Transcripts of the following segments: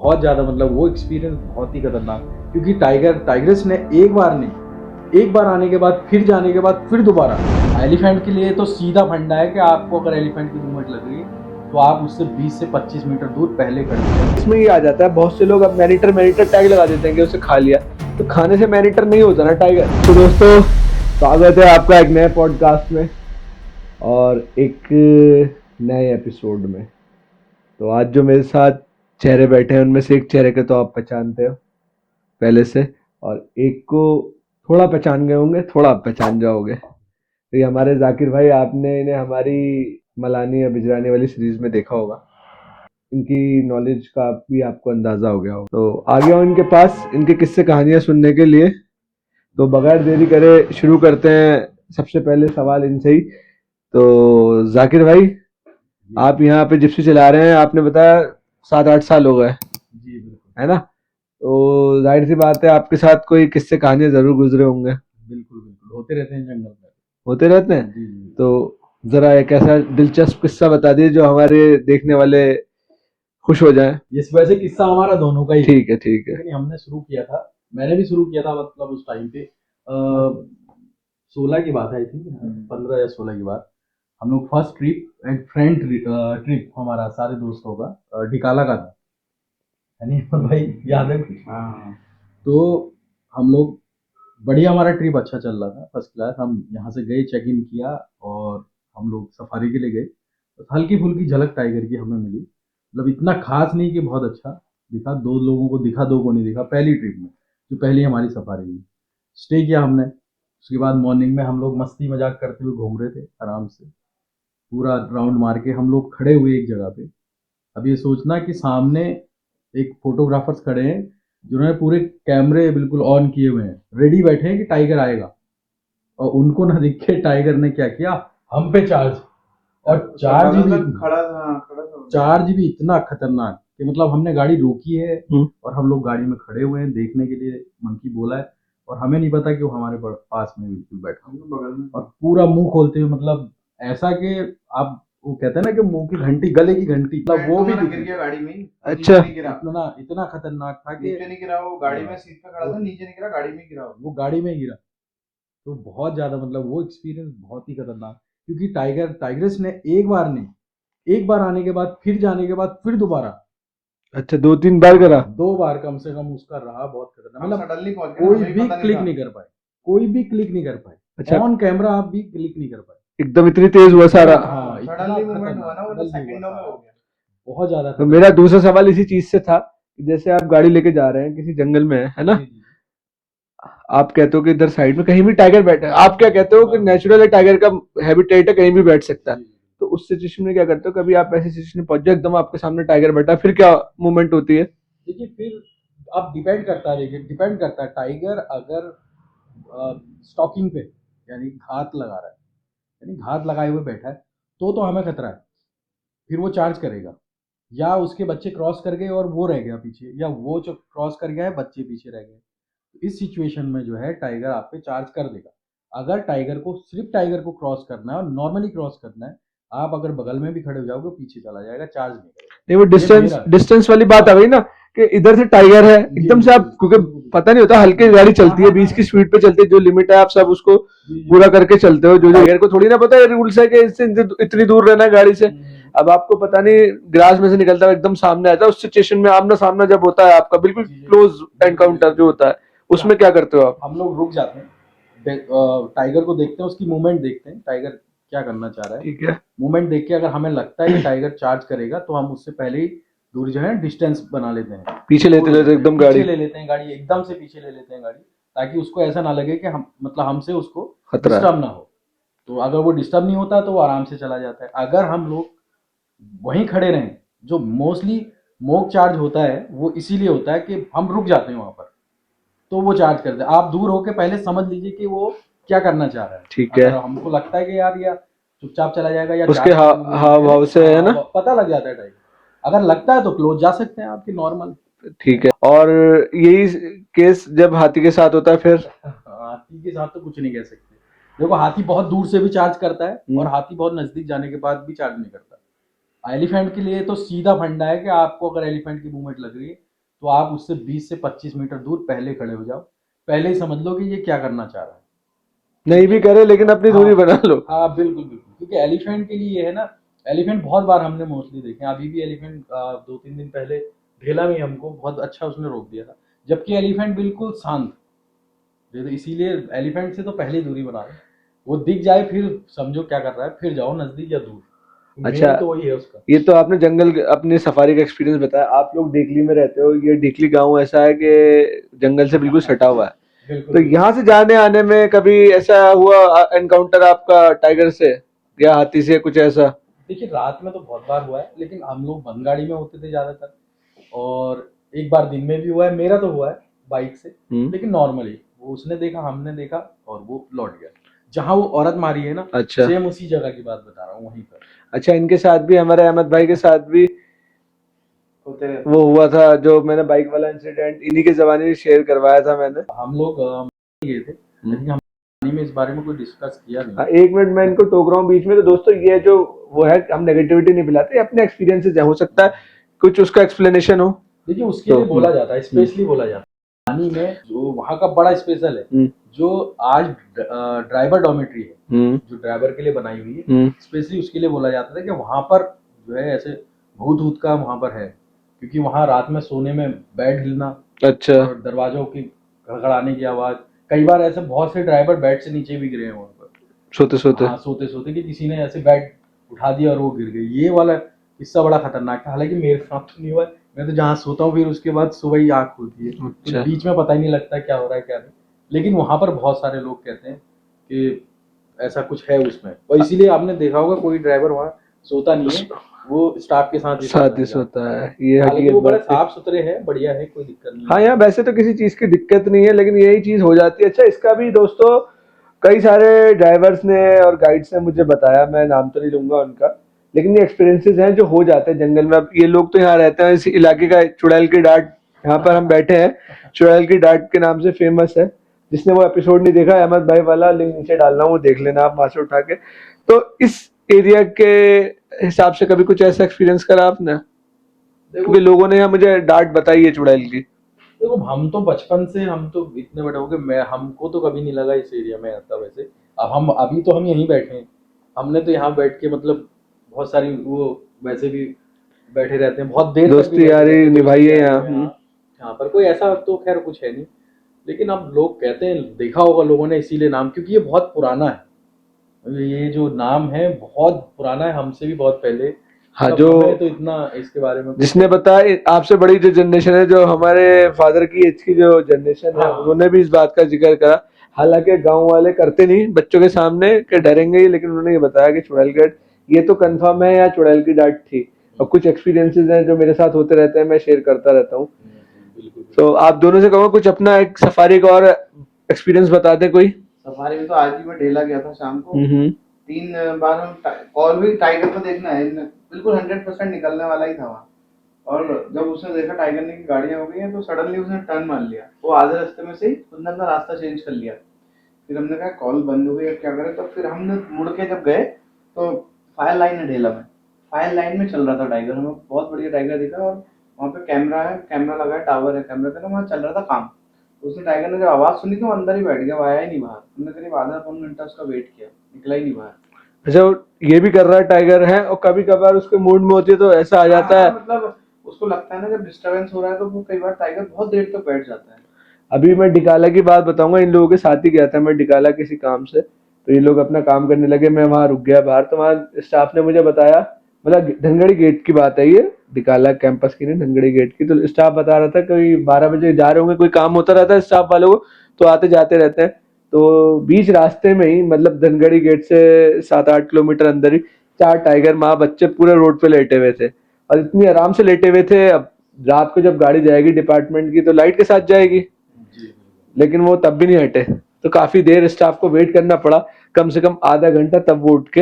बहुत ज्यादा मतलब वो एक्सपीरियंस बहुत ही खतरनाक, क्योंकि टाइग्रेस ने एक बार आने के बाद फिर जाने के बाद फिर दोबारा। एलिफेंट के लिए तो सीधा फंडा है कि आपको अगर एलिफेंट की मूवमेंट लग रही है तो आप उससे 20 से 25 मीटर दूर पहले खड़े हैं। इसमें ये आ जाता है, बहुत से लोग अब मैनीटर टैग लगा देते हैं कि उसे खा लिया, तो खाने से मैनीटर नहीं होता ना टाइगर। तो दोस्तों, स्वागत है आपका एक नए पॉडकास्ट में और एक नए एपिसोड में। तो आज जो मेरे साथ चेहरे बैठे हैं उनमें से एक चेहरे के तो आप पहचानते हो पहले से, और एक को थोड़ा पहचान गए होंगे, थोड़ा आप पहचान जाओगे। तो ये हमारे जाकिर भाई, आपने इन्हें हमारी मलानी या बिजरानी वाली सीरीज में देखा होगा। इनकी नॉलेज का भी आपको अंदाजा हो गया हो। तो आ गया हूं इनके पास इनके किस्से कहानियां सुनने के लिए। तो बगैर देरी करे शुरू करते हैं। सबसे पहले सवाल इनसे ही। तो जाकिर भाई, आप यहाँ पे जिप्सी चला रहे हैं, आपने बताया 7-8 साल हो गए, जी बिल्कुल। है ना? तो जाहिर सी बात है आपके साथ कोई किस्से कहानियां जरूर गुजरे होंगे। बिल्कुल बिल्कुल होते रहते हैं जंगल में। होते रहते हैं। जी जी। तो जरा एक ऐसा दिलचस्प किस्सा बता दीजिए जो हमारे देखने वाले खुश हो जाएं। इस वजह से किस्सा हमारा दोनों का ही है। ठीक है, ठीक है। लेकिन हमने शुरू किया था, मैंने भी शुरू किया था, मतलब उस टाइम पे 16 की बात आई थी, 15 या 16 की बात। हम लोग first trip and friend trip हमारा सारे दोस्तों का ढिकाला का था, है नहीं भाई? याद है कुछ? हाँ। तो हम लोग बढ़िया, हमारा ट्रिप अच्छा चल रहा था, फर्स्ट क्लास। हम यहाँ से गए, चेक इन किया और हम लोग सफारी के लिए गए। तो हल्की फुल्की झलक टाइगर की हमें मिली, मतलब इतना खास नहीं कि बहुत अच्छा दिखा। 2 लोगों को दिखा, 2 को नहीं दिखा पहली ट्रिप में, जो पहली हमारी सफारी हुई। स्टे किया हमने। उसके बाद मॉर्निंग में हम लोग मस्ती मजाक करते हुए घूम रहे थे आराम से, पूरा राउंड मार के हम लोग खड़े हुए एक जगह पे। अब ये सोचना कि सामने एक फोटोग्राफर्स खड़े हैं जिन्होंने पूरे कैमरे बिल्कुल ऑन किए हुए हैं, रेडी बैठे हैं कि टाइगर आएगा। और उनको ना दिख के टाइगर ने क्या किया, हम पे चार्ज। और चार्ज भी इतना खतरनाक कि मतलब हमने गाड़ी रोकी है और हम लोग गाड़ी में खड़े हुए हैं देखने के लिए, मंकी बोला है, और हमें नहीं पता कि वो हमारे पास में बिल्कुल बैठा और पूरा मुंह खोलते हुए, मतलब ऐसा कि आप, वो कहते हैं ना कि मुंह की घंटी, गले की घंटी, मतलब वो भी गिर गया गाड़ी में। अच्छा। इतना खतरनाक था कि नीचे नहीं गिरा, वो गाड़ी में सीट पे खड़ा था, नीचे नहीं गिरा, गाड़ी में गिरा। वो गाड़ी में गिरा। तो बहुत ज्यादा मतलब वो एक्सपीरियंस बहुत ही खतरनाक, क्योंकि टाइग्रेस ने एक बार आने के बाद फिर जाने के बाद फिर दोबारा। अच्छा, 2-3 बार करा? 2 बार कम से कम उसका रहा, बहुत खतरनाक। मतलब सडनली पहुंच गया, कोई हमें भी पता नहीं क्लिक था। नहीं कर पाए, कोई भी क्लिक नहीं कर पाए। अच्छा। ऑन कैमरा आप भी क्लिक नहीं कर पाए। एकदम इतनी तेज हुआ सारा? हाँ, इतना सडनली मूवमेंट हुआ ना, वो तो खतरनाक सेकंडों में हो गया। बहुत ज्यादा तो खतरनाक। मेरा दूसरा सवाल इसी चीज से था कि जैसे आप गाड़ी लेके जा रहे हैं किसी जंगल में, है ना? जी, जी। आप कहते हो कि इधर साइड में कहीं भी टाइगर बैठा है, आप क्या कहते हो कि नेचुरल है, टाइगर का हैबिटेट है, कहीं भी बैठ सकता है। जी, जी। तो उस सिचुएशन में क्या करते हो? कभी आप ऐसी सिचुएशन में पहुंच जाए, एकदम आपके सामने टाइगर बैठा है, फिर क्या मूवमेंट होती है? देखिए, फिर अब डिपेंड करता है टाइगर अगर स्टॉकिंग पे, यानी घात लगा रहा है, यानी घात लगाए हुए बैठा है, तो हमें खतरा है, फिर वो चार्ज करेगा। या उसके बच्चे क्रॉस कर गए और वो रह गया पीछे, या वो जो क्रॉस कर गया है बच्चे पीछे रह गए, तो इस सिचुएशन में जो है टाइगर आप पे चार्ज कर देगा। अगर टाइगर को, सिर्फ टाइगर को क्रॉस करना है और नॉर्मली क्रॉस करना है, आप अगर बगल में भी खड़े हो जाओगे पीछे चला जाएगा, चार्ज नहीं करेगा। नहीं, वो डिस्टेंस वाली बात आ गई ना, कि इधर से टाइगर है एकदम से, आप क्योंकि पता नहीं होता, हल्की गाड़ी चलती है, 20 की स्पीड पे चलती है, जो लिमिट है आप सब उसको पूरा करके चलते हो। जो टाइगर को थोड़ी ना पता है रूल्स है कि इससे इतनी दूर रहना है गाड़ी से। अब आपको पता नहीं, ग्रास में से निकलता है एकदम सामने आता है, उस सिचुएशन में आमना सामना जब होता है आपका, बिल्कुल क्लोज एनकाउंटर जो होता है, उसमें क्या करते हो आप? हम लोग रुक जाते हैं, टाइगर को देखते हैं, उसकी मूवमेंट देखते हैं, टाइगर क्या करना चाह रहा है। ठीक है। मूवमेंट देख के अगर हमें लगता है कि टाइगर चार्ज करेगा, तो हम उससे पहले ही दूर जो है डिस्टेंस बना लेते हैं, पीछे लेते लेते एकदम गाड़ी ले लेते हैं गाड़ी, एकदम से पीछे ले लेते हैं गाड़ी, ताकि उसको ऐसा ना लगे कि हम, मतलब हमसे उसको खतरा है। डिस्टर्ब ना हो। तो अगर वो डिस्टर्ब नहीं होता तो वो आराम से चला जाता है। अगर हम लोग वहीं खड़े रहें, जो मोस्टली मोक चार्ज होता है वो इसीलिए होता है कि हम रुक जाते हैं वहां पर, तो वो चार्ज करते हैं। आप दूर होके पहले समझ लीजिए कि वो क्या करना चाह रहा है। ठीक है। अगर हमको लगता है कि यार या चुपचाप चला जाएगा, या उसके हाव भाव से, है ना, पता लग जाता है टाइगर। अगर लगता है तो क्लोज जा सकते हैं आपकी नॉर्मल। ठीक है। और यही केस जब हाथी के साथ होता है फिर? हाथी के साथ तो कुछ नहीं कह सकते। देखो, हाथी बहुत दूर से भी चार्ज करता है और हाथी बहुत नजदीक जाने के बाद भी चार्ज नहीं करता। एलिफेंट के लिए तो सीधा फंडा है कि आपको अगर एलिफेंट की मूवमेंट लग रही है तो आप उससे 20 से 25 मीटर दूर पहले खड़े हो जाओ, पहले ही समझ लो कि ये क्या करना चाह रहा है। नहीं भी करे लेकिन अपनी दूरी बना लो। हाँ बिल्कुल बिल्कुल, क्योंकि एलिफेंट के लिए ये है ना, एलिफेंट बहुत बार हमने मोस्टली देखे हैं। अभी भी एलिफेंट 2-3 दिन पहले ढेला में हमको बहुत अच्छा उसने रोक दिया था, जबकि एलिफेंट बिल्कुल शांत। ये तो इसीलिए एलिफेंट से तो पहले ही दूरी बना लो, वो दिख जाए फिर समझो क्या कर रहा है, फिर जाओ नजदीक या दूर। अच्छा, मेन तो वही है उसका। ये तो आपने जंगल अपनी सफारी का एक्सपीरियंस बताया। आप लोग डिकली में रहते हो, ये डिकली गांव ऐसा है कि जंगल से बिल्कुल सटा हुआ है, बिल्कुल तो बिल्कुल। यहाँ से जाने आने में कभी ऐसा हुआ एनकाउंटर आपका टाइगर से या हाथी से, कुछ ऐसा? देखिए रात में तो बहुत बार हुआ है, लेकिन हम लोग बंद गाड़ी में होते थे ज्यादातर, और एक बार दिन में भी हुआ है। मेरा तो हुआ है बाइक से, लेकिन नॉर्मली वो उसने देखा, हमने देखा, और वो लौट गया। जहाँ वो औरत मारी है ना, अच्छा सेम उसी जगह की बात बता रहा हूँ, वहीं पर। अच्छा, इनके साथ भी, हमारे अहमद भाई के साथ भी होते रहते। वो हुआ था, जो मैंने बाइक वाला इंसिडेंट इन्हीं के जमाने में शेयर करवाया था मैंने। हम लोग गए थे, लेकिन हम कहानी में इस बारे में कोई डिस्कस किया नहीं। हाँ, एक मिनट मैं इनको टोक रहा हूँ बीच में। तो दोस्तों ये जो वो है, हम नेगेटिविटी नहीं फैलाते, अपने एक्सपीरियंसेस है, हो सकता है कुछ उसका एक्सप्लेनेशन हो। देखिए उसके लिए बोला जाता है, स्पेशली बोला जाता है कहानी में, जो वहाँ का बड़ा स्पेशल है, जो आज ड्राइवर डॉर्मेट्री है, जो ड्राइवर के लिए बनाई हुई है, स्पेशली उसके लिए बोला जाता था कि वहाँ पर जो है ऐसे भूत ऊत का वहाँ पर है, क्योंकि वहाँ रात में सोने में बेड हिलना, अच्छा, और दरवाजों की खड़खड़ाने की आवाज, कई बार ऐसे बहुत से ड्राइवर बेड से नीचे भी गिरे हैं वहाँ पर, सोते सोते। हाँ सोते सोते, कि किसी ने ऐसे बेड उठा दिया और वो गिर गई। ये वाला किस्सा बड़ा खतरनाक था, हालांकि मेरे साथ तो नहीं हुआ है, मैं तो जहाँ सोता हूँ फिर उसके बाद सुबह ही आँख खुलती है, अच्छा। तो बीच में पता ही नहीं लगता क्या हो रहा है क्या नहीं। लेकिन वहाँ पर बहुत सारे लोग कहते हैं कि ऐसा कुछ है उसमें, और इसीलिए आपने देखा होगा कोई ड्राइवर वहाँ सोता नहीं है, वो स्टाफ के साथ ही सोता है। ये हालांकि हकीकत वो बड़े बात है। साफ सुथरे हैं, बढ़िया है, कोई दिक्कत नहीं हाँ, है। यहाँ वैसे तो किसी चीज की दिक्कत नहीं है, लेकिन यही चीज हो जाती है। अच्छा, इसका भी दोस्तों कई सारे ड्राइवर्स ने और गाइड्स ने मुझे बताया, मैं नाम तो नहीं लूंगा उनका, लेकिन ये एक्सपीरियंसेस हैं जो हो जाते हैं जंगल में। अब ये लोग तो यहाँ रहते हैं, इस इलाके का चुड़ैल की डाट, यहाँ पर हम बैठे हैं, चुड़ैल की डाट के नाम से फेमस है। जिसने वो एपिसोड नहीं देखा, अहमद भाई वाला लिंक नीचे डाल रहा हूँ, वो देख लेना आप वहां से उठा के। तो इस एरिया के हिसाब से कभी कुछ ऐसा एक्सपीरियंस करा आपने? क्योंकि लोगों ने यहाँ मुझे डांट बताई है चुड़ैल की। देखो हम तो बचपन से, हम तो इतने बड़े हो गए, मैं हमको तो कभी नहीं लगा इस एरिया में आता। वैसे अब हम अभी तो हम यहीं बैठे हैं, हमने तो यहाँ बैठ के मतलब बहुत सारी वो वैसे भी बैठे रहते हैं, बहुत देर तक भी दोस्ती बैठे यारी रहते हैं, निभाई है दोस्ती यहाँ। यारी में। यहाँ पर कोई ऐसा तो खैर कुछ है नहीं, लेकिन अब लोग कहते हैं, देखा होगा लोगों ने इसीलिए नाम, क्योंकि ये बहुत पुराना है, ये जो नाम है बहुत पुराना है, हमसे भी बहुत पहले। हाँ, तब जो हमें तो इतना इसके बारे में जिसने बताया, आपसे बड़ी जो जनरेशन है, जो हमारे फादर की एज की जो जनरेशन है, हाँ। उन्होंने भी इस बात का जिक्र करा। हालांकि गांव वाले करते नहीं बच्चों के सामने के डरेंगे ही, लेकिन उन्होंने ये बताया कि चुड़ैल गेट ये तो कंफर्म है, या चुड़ैल की डांट थी। और कुछ एक्सपीरियंसेस हैं जो मेरे साथ होते रहते हैं, मैं शेयर करता रहता हूँ। बिल्कुल। तो आप दोनों से कहूँगा कुछ अपना एक सफारी का और एक्सपीरियंस बता दे कोई। सफारी में तो आज ही मैं ढेला गया था शाम को। 3 बार हम कॉल हुई, टाइगर को देखना है, बिल्कुल 100% निकलने वाला ही था वहाँ। और जब उसने देखा टाइगर ने की गाड़ियां हो गई हैं, तो सडनली उसने टर्न मार लिया, वो आधे रास्ते में से ही उसने अपना रास्ता चेंज कर लिया। फिर हमने कहा कॉल बंद हो गई, अब क्या करें। तो फिर हमने मुड़ के जब गए तो फायर लाइन है ढेला में, फायर लाइन में चल रहा था टाइगर, हमें बहुत बढ़िया टाइगर दिखा। और वहाँ पे कैमरा है, कैमरा लगा है, टावर है कैमरा का ना, वहाँ चल रहा था काम। उसने टाइगर ने जब आवाज सुनी तो अंदर ही बैठ गया, वो आया ही नहीं बाहर। हमने करीब आधा पौन घंटा उसका वेट किया, निकला ही नहीं बाहर। अच्छा, ये भी कर रहा है टाइगर है, और कभी कभार उसके मूड में होती है तो ऐसा आ जाता है। मतलब उसको लगता है ना जब डिस्टरबेंस हो रहा है, तो वो कई बार टाइगर बहुत देर तक बैठ जाता है। अभी मैं डिकाला की बात बताऊंगा, इन लोगों के साथ ही गया था मैं डिकाला किसी काम से। तो ये लोग अपना काम करने लगे, मैं वहां रुक गया बाहर। तो वहां स्टाफ ने मुझे बताया, मतलब धनगढ़ी गेट की बात है ये, डिकाला कैंपस की नहीं, धनगढ़ी गेट की। तो स्टाफ बता रहा था कि 12 बजे जा रहे होंगे, कोई काम होता रहता है स्टाफ वालों को, तो आते जाते रहते हैं। तो बीच रास्ते में ही, मतलब धनगढ़ी गेट से 7-8 किलोमीटर अंदर ही, 4 टाइगर माँ बच्चे पूरे रोड पे लेटे हुए थे, और इतनी आराम से लेटे हुए थे। अब रात को जब गाड़ी जाएगी डिपार्टमेंट की तो लाइट के साथ जाएगी, लेकिन वो तब भी नहीं हटे। तो काफी देर स्टाफ को वेट करना पड़ा, कम से कम आधा घंटा, तब वो उठ के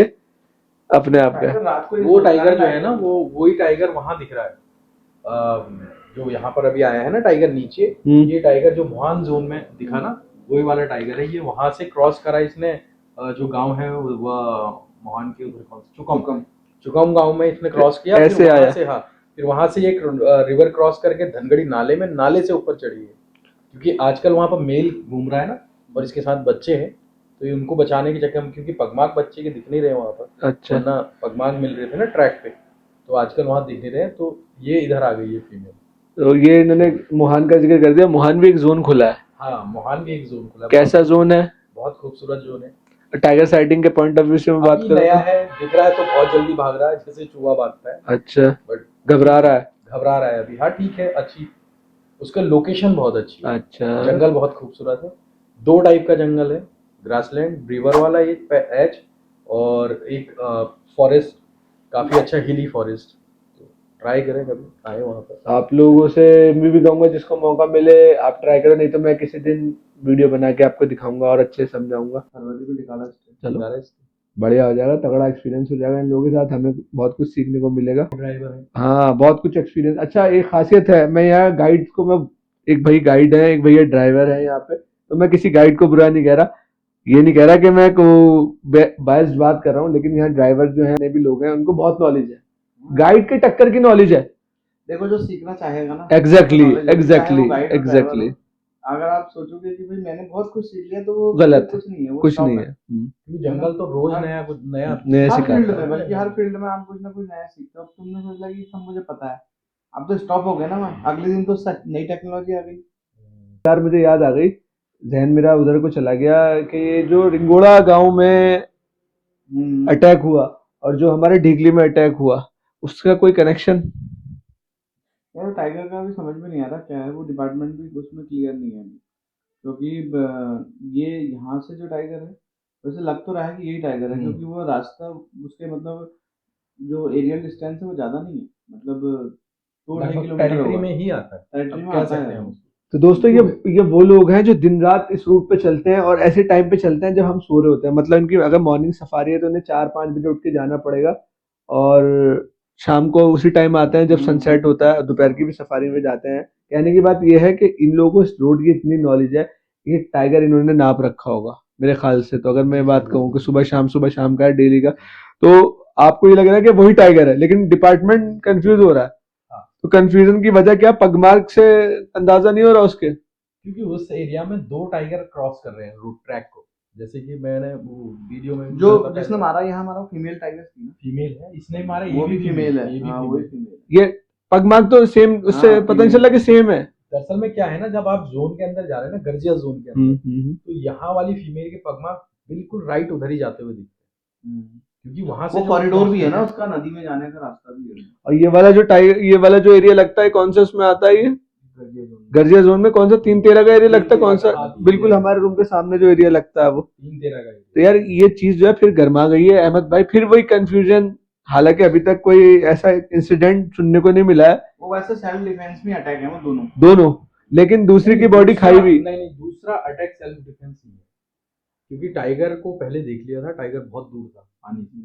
अपने आप गए। वो टाइगर जो है ना, वो वही टाइगर वहां दिख रहा है, जो यहाँ पर अभी आया है ना टाइगर नीचे, ये टाइगर जो मोहान जोन में दिखा ना, वही वाला टाइगर है। ये वहां से क्रॉस करा इसने, जो गांव है वो मोहान के उधर, कौन सा चुकम गांव में इसने क्रॉस किया, ऐसे फिर वहां आया। से, हाँ फिर वहां से एक रिवर क्रॉस करके धनगढ़ी नाले से ऊपर चढ़ी है, क्योंकि आजकल वहां पर मेल घूम रहा है ना, और इसके साथ बच्चे हैं, तो ये उनको बचाने के चक्कर में, क्योंकि पगमार्क बच्चे के दिख नहीं रहे वहां पर, अच्छा। वरना पगमार्क मिल रहे थे ना ट्रैक पे, तो आजकल वहां दिख नहीं रहे, तो ये इधर आ गई है फीमेल। तो ये इन्होंने मोहान का जिक्र कर दिया, मोहान भी एक जोन खुला है। हाँ, मोहान भी एक जोन खुला है। कैसा जोन है? बहुत खूबसूरत जोन है। टाइगर साइटिंग के पॉइंट ऑफ व्यू से मैं बात अभी करूँ नया है, दिख रहा है तो बहुत जल्दी भाग रहा है, जैसे चूहा भागता है, अच्छा, बट घबरा रहा है। घबरा रहा है अभी। हाँ ठीक है, अच्छी उसका लोकेशन बहुत अच्छी है, अच्छा, जंगल बहुत खूबसूरत है। 2 टाइप का जंगल है, ग्रासलैंड रिवर वाला एक एच, और एक फॉरेस्ट, काफी अच्छा हिली फॉरेस्ट। तो ट्राई करें, कभी आए वहाँ पर। आप लोगों से मैं भी कहूंगा जिसको मौका मिले आप ट्राई करो, नहीं तो मैं किसी दिन वीडियो बना के आपको दिखाऊंगा और अच्छे से समझाऊंगा। फरवरी को निकाला चलो, बढ़िया हो जाएगा, तगड़ा एक्सपीरियंस हो जाएगा इन लोगों के साथ, हमें बहुत कुछ सीखने को मिलेगा। ड्राइवर है। हाँ, बहुत कुछ एक्सपीरियंस। अच्छा, एक खासियत है, मैं यहाँ गाइड को मैं, एक भाई गाइड है, एक भैया ड्राइवर है यहाँ पे, तो मैं किसी गाइड को बुरा नहीं कह रहा, ये नहीं कह रहा कि मैं को बायस्ड बात कर रहा हूँ, लेकिन यहाँ ड्राइवर जो है भी लोग हैं उनको बहुत नॉलेज है, गाइड के टक्कर की नॉलेज है। देखो, जो सीखना चाहेगा ना, एग्जैक्टली knowledge है, एग्जैक्टली चाहे वो guide हो, driver एग्जैक्टली। हो, अगर आप सोचोगे कि भाई मैंने बहुत कुछ सीख लिया, तो वो गलत, कुछ नहीं है, वो कुछ stop नहीं है। है। क्योंकि जंगल तो रोज नया कुछ नया नया हर सिखाता फील्ड है। में, बल्कि हर फील्ड में आप कुछ ना कुछ नया सीखते हो। अब तुमने सोचा कि सब मुझे पता है, अब तो स्टॉप हो गया ना, मैं अगले दिन तो नई टेक्नोलॉजी आ गई। यार मुझे याद आ गई, जहन मेरा उधर को चला गया कि जो रिंगोड़ा गांव में अटैक हुआ और जो हमारे ढीगली में अटैक हुआ, उसका कोई कनेक्शन? यार टाइगर का भी समझ में नहीं आ रहा क्या है, वो डिपार्टमेंट भी उसमें क्लियर नहीं है अभी। क्योंकि ये यहाँ से जो टाइगर है, वैसे लग तो रहा है कि यही टाइगर है, क्योंकि वो रास्ता उसके मतलब जो एरियल डिस्टेंस है वो ज्यादा नहीं है, मतलब 2-2.5 किलोमीटर टेरिटरी होगा। में ही आता है, टेरिटरी में कह आता सकते है हैं वो। उसको। तो दोस्तों, ये वो लोग हैं जो दिन रात इस रूट पे चलते हैं और ऐसे टाइम पे चलते हैं जब हम सो रहे होते हैं। मतलब इनकी अगर मॉर्निंग सफारी है तो उन्हें 4-5 बजे उठ के जाना पड़ेगा, और शाम को उसी टाइम आते हैं जब सनसेट होता है, और दोपहर की भी सफारी में जाते हैं। कहने की बात यह है कि इन लोगों को इस रोड की इतनी नॉलेज है, ये टाइगर इन्होंने नाप रखा होगा मेरे ख्याल से। तो अगर मैं बात कहूँ कि सुबह शाम का है डेली का, तो आपको ये लग रहा है कि वही टाइगर है, लेकिन डिपार्टमेंट कंफ्यूज हो रहा है। तो कंफ्यूजन की वजह क्या? पगमार्क से अंदाजा नहीं हो रहा उसके? क्योंकि उस एरिया में 2 टाइगर क्रॉस कर रहे हैं रूट ट्रैक को, जैसे कि मैंने वो वीडियो में जो जिसने मारा यहाँ मारा फीमेल टाइगर थी ना, फीमेल है, इसने मारा, वो ये भी फीमेल है। ये भी हाँ, वो भी फीमेल। फीमेल है। ये पगमार्क तो सेम, उससे हाँ, पता नहीं चला कि सेम है। दरअसल में क्या है ना, जब आप जोन के अंदर जा रहे हैं ना, गर्जिया जोन के अंदर, तो यहाँ वाली फीमेल के पगमार्क बिल्कुल राइट उधर ही जाते हुए दिखते हैं, क्योंकि वहां से वो कॉरिडोर भी है ना उसका, नदी में जाने का रास्ता भी है। और ये वाला जो एरिया लगता है, कौन सा उसमें आता है? ये गर्जिया जोन में कौन सा 3-13 का एरिया लगता है? कौन सा? बिल्कुल हमारे रूम के सामने जो एरिया लगता है वो 3-13 का। तो यार ये चीज जो है फिर गर्मा गई है अहमद भाई, फिर वही कंफ्यूजन। हालांकि अभी तक कोई ऐसा इंसिडेंट सुनने को नहीं मिला है। वो वैसे सेल्फ डिफेंस में अटैक है वो दोनों, लेकिन दूसरी की बॉडी खाई भी। नहीं, दूसरा अटैक सेल्फ डिफेंस ही है, क्योंकि टाइगर को पहले देख लिया था, टाइगर बहुत दूर था पानी से,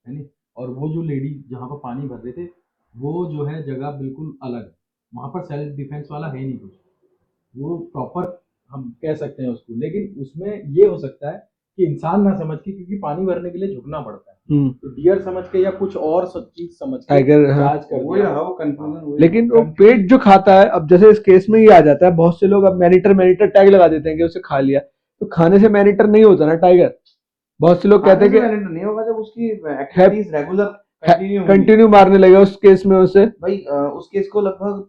है नहीं, और वो जो लेडी जहाँ पर पानी भर रहे थे, वो जो है जगह बिल्कुल अलग है, वहां पर सेल्फ डिफेंस वाला है नहीं कुछ, वो प्रॉपर हम कह सकते हैं उसको। लेकिन उसमें ये हो सकता है कि इंसान ना समझ के, क्योंकि पानी भरने के लिए झुकना पड़ता है, तो डियर समझ के या कुछ और सब चीज समझ के टाइगर, हाँ, चार्ज कर वो दिया। वो कंफ्यूजन। लेकिन वो पेट जो खाता है, अब जैसे इस केस में ये आ जाता है, बहुत से लोग अब मैनीटर टैग लगा देते हैं कि उसे खा लिया, तो खाने से मैनीटर नहीं होता ना टाइगर। बहुत से लोग कहते हैं कि नहीं होगा जब उसकी एक्टिविटीज रेगुलर कंटिन्यू मारने लगे उस केस में उसे। भाई उस केस को लगभग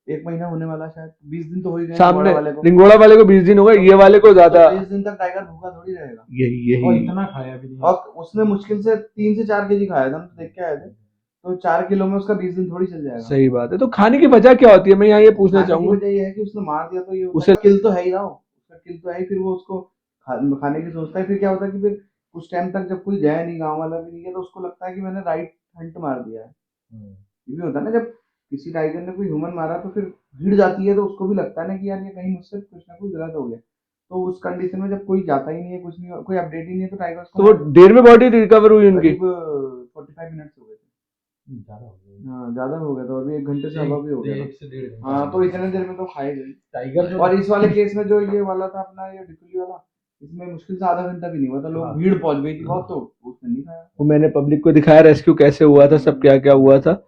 1 महीना होने वाला, शायद 20 दिन तो हो ही गए। सामने रिंगोड़ा वाले को 20 दिन हो गए, ये वाले को ज्यादा। 20 दिन तक टाइगर भूखा थोड़ी रहेगा। यही और इतना खाया भी नहीं, और उसने मुश्किल से 3 से 4 केजी खाया था, हम तो देख के आए थे, तो 4 किलो में उसका 20 दिन थोड़ी चल जाएगा। सही बात है। तो खाने की वजह क्या होती है, मैं यहाँ ये पूछना चाहूंगा। वजह ये है कि उसने मार दिया, तो ये उसे किल तो है ही ना, उसका किल तो है ही, फिर वो उसको खाने की सोचता है। फिर क्या होता है कि फिर कुछ टाइम तक जब कोई जाए नहीं, गाँव वाला भी नहीं है, तो उसको लगता है कि मैंने राइट हंट मार दिया है। ये भी होता है ना, जब किसी टाइगर ने कोई ह्यूमन मारा तो फिर भीड़ जाती है, तो उसको भी लगता है ना कि यार ये कहीं मुझसे कुछ ना कुछ गलत हो गया। तो उस कंडीशन में जब कोई जाता ही नहीं है, कुछ नहीं, कोई अपडेट ही नहीं है, तो टाइगर तो वो देर में बॉडी रिकवर हुई उनकी? 45 मिनट्स हो गए थे। ज्यादा हो गया। हाँ, ज्यादा हो गया, तो अभी 1 घंटे से एक- ज़्यादा भी हो गया। 1 से 1.5 घंटे। हाँ, तो इतने देर में तो खाए गई टाइगर जो और इस वाले केस में जो ये वाला था अपना, ये डिकुली वाला, इसमें मुश्किल से आधा घंटा भी नहीं हुआ था, लोग भीड़ पहुंच गई थी बहुत, तो उसने नहीं खाया। वो मैंने पब्लिक को दिखाया रेस्क्यू कैसे हुआ था, सब क्या क्या हुआ था।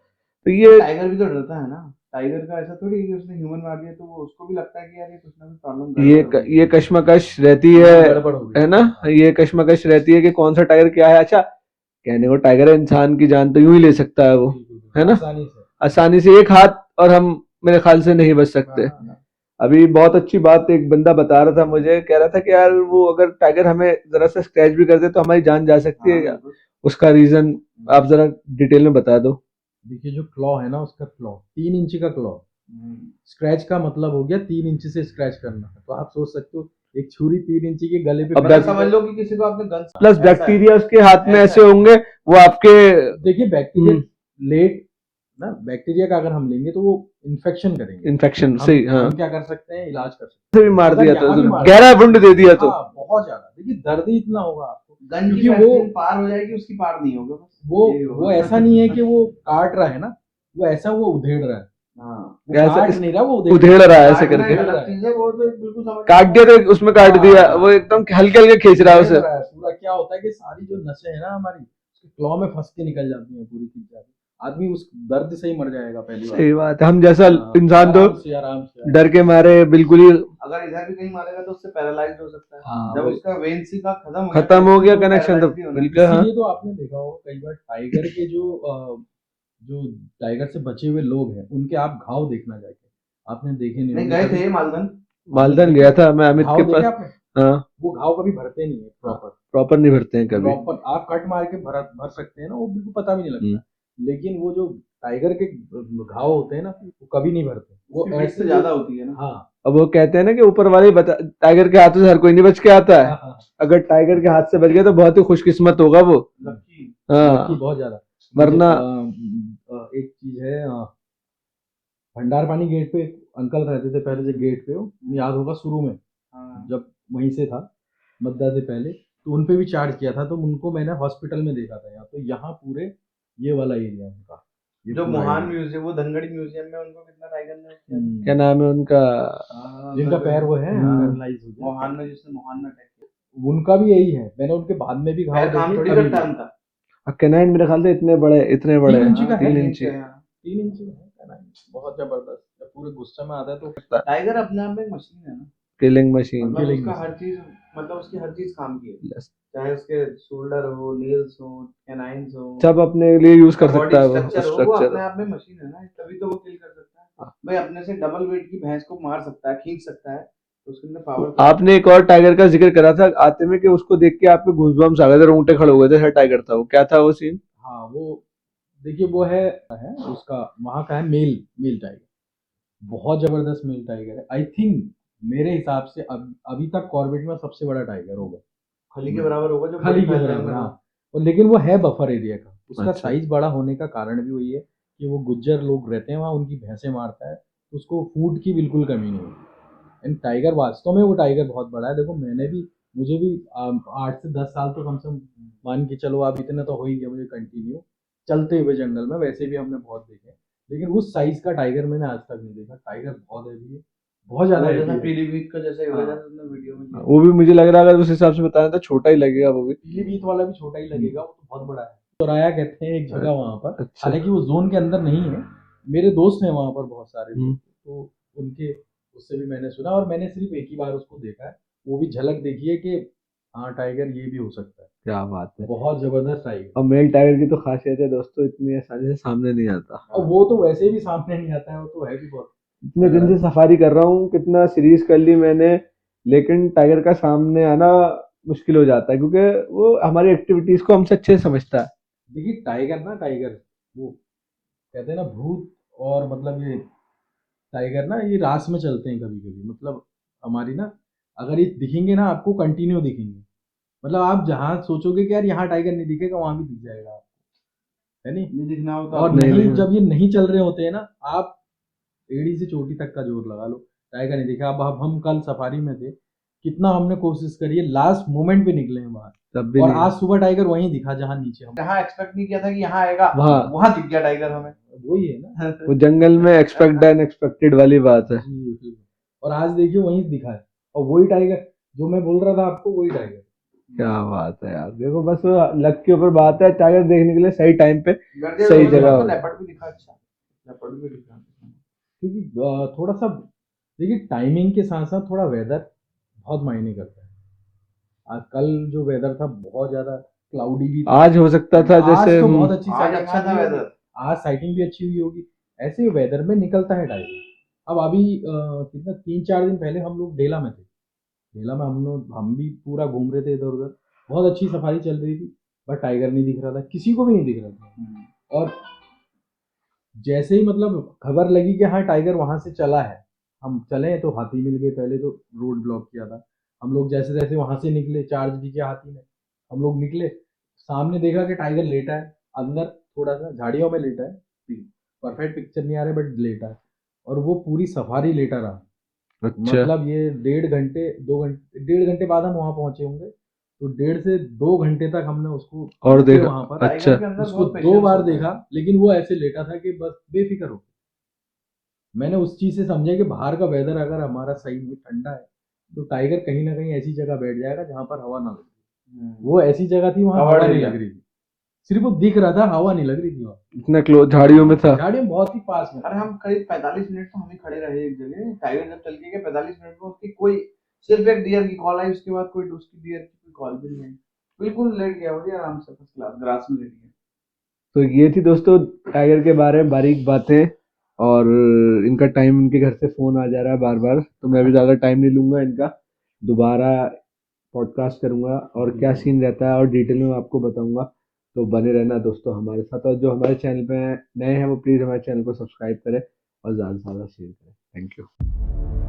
तो ये टाइगर भी तो डरता है ना, टाइगर का ऐसा थोड़ी है कि उसने ह्यूमन मार दिया तो वो उसको भी लगता है कि यार ये कुछ ना कुछ प्रॉब्लम ये कश्मकश रहती है गड़बड़ हो गई है ना, ये कश्मकश रहती है कि कौन सा टाइगर क्या है। अच्छा, कहने को टाइगर है, इंसान की जान तो यूं ही ले सकता है वो, है ना, आसानी से। आसानी से एक हाथ, और हम मेरे ख्याल से नहीं बच सकते। हाँ, अभी बहुत अच्छी बात एक बंदा बता रहा था मुझे, कह रहा था कि यार वो अगर टाइगर हमें जरा सा स्क्रैच भी कर दे तो हमारी जान जा सकती है क्या? बिल्कुल। उसका रीजन आप जरा डिटेल में बता दो। देखिए जो क्लॉ है ना, उसका क्लॉ 3 इंच का क्लॉ, स्क्रैच का मतलब हो गया 3 इंच से स्क्रैच करना। तो आप सोच सकते हो एक छुरी 3 इंच के गले पे अब मतलब बैक- समझ लो कि किसी को आपने गन प्लस बैक्टीरिया उसके हाथ में ऐसे होंगे वो आपके देखिए बैक्टीरिया लेट ना, बैक्टीरिया का अगर हम लेंगे तो वो इन्फेक्शन करेंगे। इन्फेक्शन से, हाँ, हम क्या कर सकते हैं, इलाज कर सकते से भी मार अगर दिया यहाँ तो भी मार गहरा वुंड दे दिया हैं। तो हाँ, बहुत ज्यादा। देखिए दर्द ही इतना होगा आपको, गन की क्योंकि वो वैक्सीन पार हो जाएगी, उसकी पार नहीं होगा बस। वो यही होगा। वो ऐसा नहीं है कि वो काट रहा है ना, वो ऐसा वो उधेड़ रहा है, हाँ, वो ऐसा काट नहीं रहा, वो उधेड़ रहा है ऐसे काटना करके, एक अलग चीज है, वो तो बिल्कुल समझ काट दिया तो उसमें काट दिया, वो एकदम हल्के हल्के खींच रहा है उधेड़ उसे। रहा है पूरा। क्या होता है कि सारी जो नसें हैं ना हमारी, उसके क्लॉ में फंस के निकल जाती हैं, पूरी खींच जाती है। आदमी उस दर्द से ही मर जाएगा पहली बार। सही बात है, हम जैसा हाँ, इंसान तो आराम से डर के मारे बिल्कुल ही अगर इधर भी कहीं मारेगा तो उससे पैरालाइज हो सकता है। हाँ, जब वही। उसका वेन सी का खत्म हो गया तो कनेक्शन तो paralyzed भी होना है। बिल्कुल, हाँ। इसीलिए तो आपने देखा होगा कई बार टाइगर के जो टाइगर से बचे हुए लोग हैं उनके आप घाव देखना जाके, आपने देखे नहीं नहीं होंगे गए कभी। थे मालदन, मालदन गया था मैं अमित घाव के देखे पास। आपने? हाँ, वो घाव कभी भरते नहीं है प्रॉपर। प्रॉपर नहीं भरते हैं कभी। प्रॉपर आप कट मार के भर सकते हैं ना, वो बिल्कुल पता भी नहीं लगता। लेकिन वो जो टाइगर के घाव होते हैं ना, वो कभी नहीं भरते, वो उसकी ऐसे से ज्यादा होती है ना। हाँ अब वो कहते हैं ना कि ऊपर वाले ही बता, टाइगर के हाथों से हर कोई नहीं बच के आता है। हाँ, हाँ, अगर टाइगर के हाथ से बच गया तो बहुत ही खुशकिस्मत होगा वो। लकी। की हाँ, बहुत ज्यादा। वरना एक चीज है, भंडार पानी गेट पे एक अंकल रहते थे पहले से गेट पे, वो याद होगा शुरू में हाँ। जब वहीं से था मद्दा से पहले, तो उन पे भी चार्ज किया था। तो उनको मैंने हॉस्पिटल में देखा था यहाँ। तो यहाँ पूरे ये वाला एरिया उनका, ये जो पूरा मोहान area। म्यूजियम, वो धनगढ़ी म्यूजियम में उनको कितना टाइगर ने किया था? क्या नाम है उनका? जिनका पैर वो है हाँ। पैरालाइज हो गया, मोहान में, जिसने मोहान में अटैक किया। उनका भी यही है। मैंने उनके बाद में भी घाव पैर काम देखे, थोड़ी अभी करता है भी। उनका। कैनाइन मेरे ख्याल से इतने बड़े 3 इंची का है, 3 तीन इंची। इंच है, हाँ। 3 इंच है कहना है, बहुत जबरदस्त। जब पूरे गुस्से में आता है तो टाइगर अपने आप में एक मशीन है ना, किलिंग मशीन। मतलब Killing उसका machine। हर चीज, मतलब उसकी हर चीज काम की है, चाहे उसके शोल्डर हो, नेल्स हो, कैनाइन्स हो, सब अपने लिए यूज कर बॉडी सकता है वो स्ट्रक्चर हो, वो अपने स्ट्रक्चर। आप में मशीन है ना, तभी तो वो किल कर सकता है भाई। अपने से डबल वेट की भैंस को मार सकता है, खींच सकता है, तो उसके अंदर पावर। आपने एक और टाइगर का जिक्र करा था आते में कि उसको देख के आपके गूज़बम्स आ गए थे, रोंगटे खड़े हो गए थे। ऐसा टाइगर था वो, क्या था वो सीन? हाँ वो देखिए वो है उसका वहाँ का है मेल टाइगर, बहुत जबरदस्त मेल टाइगर है। आई थिंक मेरे हिसाब से अभी तक कॉर्बेट में सबसे बड़ा टाइगर होगा, खली के बराबर होगा जो खाली बड़ी के फैल बराबर। जाएगा। हाँ, और लेकिन वो है बफर एरिया का। उसका अच्छा। साइज बड़ा होने का कारण भी वही है कि वो गुज्जर लोग रहते हैं वहाँ, उनकी भैंसें मारता है, तो उसको फूड की बिल्कुल कमी नहीं होती। एंड टाइगर वास्तव में वो टाइगर बहुत बड़ा है। देखो मुझे भी 8 से 10 साल तो कम से कम मान के चलो आप, इतने तो हो ही गया मुझे कंटिन्यू चलते हुए जंगल में। वैसे भी हमने बहुत देखे, लेकिन उस साइज का टाइगर मैंने आज तक नहीं देखा। टाइगर बहुत हैवी है, बहुत ज्यादा वो heavy जैसा है। पीलीभीत का जैसा ही होगा, हाँ। जैसा तुमने वीडियो में दिया। वो भी मुझे लग रहा है अगर उस हिसाब से बताया तो छोटा ही लगेगा वो भी। पीलीभीत वाला भी छोटा ही लगेगा, वो तो बहुत बड़ा है। चौराया कहते हैं एक जगह वहाँ पर, अच्छा। हालांकि वो जोन के अंदर नहीं है। मेरे दोस्त हैं वहाँ पर बहुत सारे हम्म। लोग, तो उनके उससे भी मैंने सुना, और मैंने सिर्फ एक ही बार उसको देखा है, वो भी झलक देखी है कि हाँ टाइगर ये भी हो सकता है। क्या बात है। बहुत जबरदस्त टाइगर। और मेल टाइगर की तो खासियत है दोस्तों, इतनी आसानी से सामने नहीं आता। और वो तो वैसे भी सामने नहीं आता है, वो तो है भी बहुत। इतने दिन से सफारी कर रहा हूँ, कितना सीरीज कर ली मैंने, लेकिन टाइगर का सामने आना मुश्किल हो जाता है क्योंकि वो हमारी एक्टिविटीज को हमसे अच्छे से समझता है। देखिए टाइगर वो कहते हैं ना भूत, और मतलब ये टाइगर ना ये रास में चलते हैं कभी कभी। मतलब हमारी ना, अगर ये दिखेंगे ना आपको कंटिन्यू दिखेंगे, मतलब आप जहाँ सोचोगे कि यार यहाँ टाइगर नहीं दिखेगा, वहां भी दिख जाएगा आपको, है नहीं? नहीं दिखना होता। और नहीं, नहीं, नहीं। जब ये नहीं चल रहे होते हैं ना, आप एड़ी से चोटी तक का जोर लगा लो, टाइगर नहीं दिखा। अब हम कल सफारी में थे, कितना हमने कोशिश करी है, लास्ट मोमेंट पे निकले हैं बाहर, तब भी और नहीं। आज सुबह टाइगर वहीं दिखा जहाँ नीचे हम। जहाँ एक्सपेक्ट नहीं किया था कि यहाँ आएगा, वहाँ दिख गया टाइगर हमें। वही है ना। वो जंगल में एक्सपेक्ट अनएक्सपेक्टेड वाली बात है। जी, और आज देखिए वहीं दिखा है, और वही टाइगर जो मैं बोल रहा था आपको, वही टाइगर। क्या बात है यार, देखो बस लक के ऊपर बात है। टाइगर देखने के लिए सही टाइम पे गर्दे सही में जगह तो हो। लेपर्ड भी दिखा अच्छा। लेपर्ड भी दिखा था। क्योंकि थोड़ा सा देखिए टाइमिंग के साथ साथ थोड़ा वेदर बहुत मायने करता है। आज कल जो वेदर था बहुत ज्यादा क्लाउडी भी था। आज हो सकता था आज जैसे तो बहुत अच्छी आज साइटिंग अच्छा था weather। आज साइटिंग भी अच्छी हुई होगी। ऐसे वेदर में निकलता है टाइगर। अब अभी कितना 3-4 दिन पहले हम लोग डेला में थे। डेला में हम भी पूरा घूम रहे थे इधर उधर। बहुत अच्छी सफारी चल रही थी। बट टाइगर नहीं दिख रहा था, किसी को भी नहीं दिख रहा था। और जैसे ही मतलब खबर लगी कि हाँ टाइगर वहां से चला है, हम चले तो हाथी मिल गए। पहले तो रोड ब्लॉक किया था। हम लोग जैसे जैसे वहां से निकले, चार्ज भी किया हाथी ने। हम लोग निकले, सामने देखा कि टाइगर लेटा है अंदर, थोड़ा सा झाड़ियों में लेटा है। परफेक्ट पिक्चर नहीं आ रहा बट लेटा है। और वो पूरी सफारी लेटा रहा। अच्छा। मतलब ये 1.5 घंटे 2 घंटे 1.5 घंटे बाद हम वहां पहुंचे होंगे। तो 1.5 से 2 घंटे तक हमने उसको और रुके देखा। वहां पर। अच्छा। टाइगर के अंदर उसको बहुत 2 पेशेंस बार होता है। देखा, लेकिन वो ऐसे लेटा था कि बस बेफिक्र हो। मैंने उस चीज से समझा कि बाहर का वेदर अगर हमारा सही नहीं ठंडा है तो टाइगर कहीं ना कहीं ऐसी जगह बैठ जाएगा जहां पर हवा ना लगे। वो ऐसी जगह थी वहां Covered हवा नहीं area। लग रही थी। सिर्फ वो दिख रहा था, हवा नहीं लग रही थी वहां। इतना क्लोज झाड़ियों में था। झाड़ियों बहुत ही पास में। अरे हम करीब 45 मिनट तो हम ही खड़े रहे एक जगह। टाइगर जब चल के गया 45 मिनट में उसकी कोई, सिर्फ एक डियर की कॉल आई, उसके बाद कोई उसकी डियर की कोई कॉल भी नहीं आई। बिल्कुल लेट गया वो जी, आराम से फर्स्ट क्लास ग्रास में लेट गया। तो ये थी दोस्तों टाइगर के बारे में बारीक बातें। और इनका टाइम, इनके घर से फोन आ जा रहा है बार बार, तो मैं भी ज्यादा टाइम नहीं लूंगा इनका। दोबारा पॉडकास्ट करूंगा और क्या सीन रहता है और डिटेल में आपको बताऊंगा। तो बने रहना दोस्तों हमारे साथ, और जो हमारे चैनल पे नए हैं वो प्लीज़ हमारे चैनल को सब्सक्राइब करें और ज़्यादा से ज़्यादा शेयर करें। Thank you.